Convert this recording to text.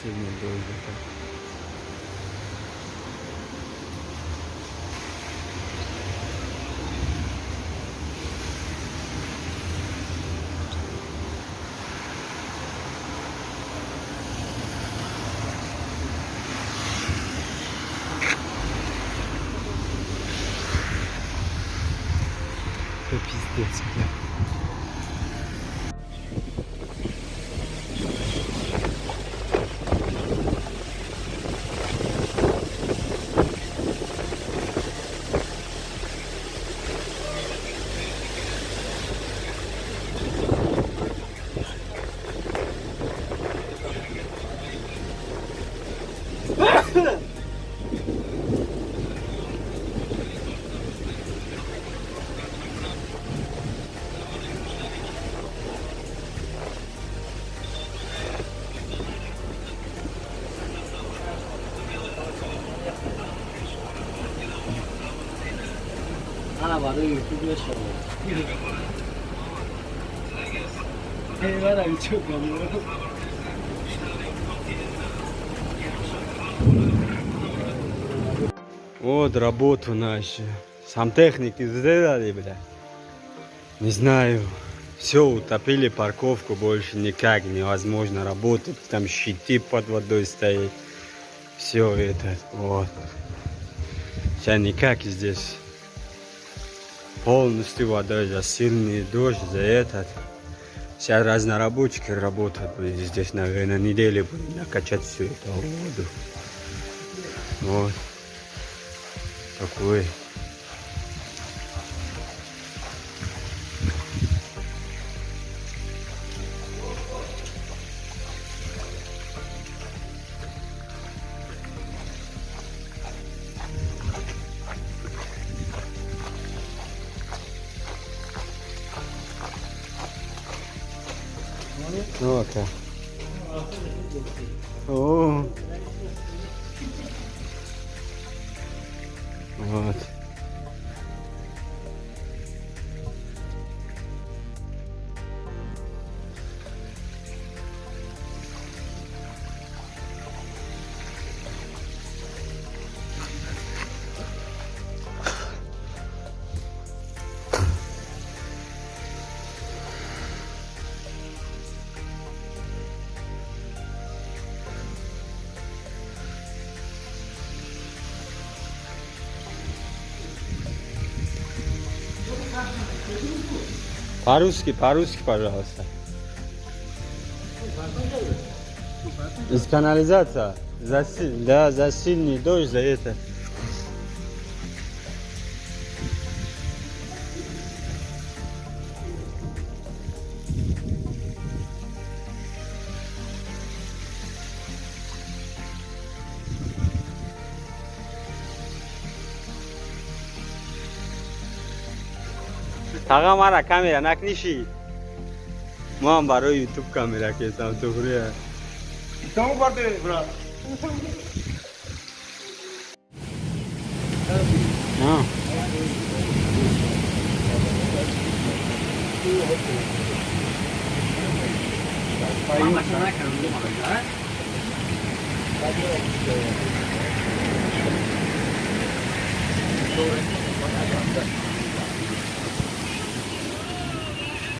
сильный дождик. Это пиздец, бля. Ana vardı YouTube yaşıyor. Eyvallah çok oluyor. Вот работу наши. Сам техник не сделали, бля. Не знаю. Все, утопили парковку, больше никак невозможно работать. Там щиты под водой стоят. Все это, вот. Сейчас никак здесь. Полностью водой, за сильный дождь, за этот. Сейчас разнорабочие работают. Здесь, наверное, недели будут накачать всю эту воду. Вот. Такой. Ну-ка. О. Вот. По-русски, пожалуйста. Из канализации. Да, за сильный дождь, за это. Тагам ара камера накниши. Мам барои YouTube камера кесам тугрия. Então guardei, bravo. Não. Aí,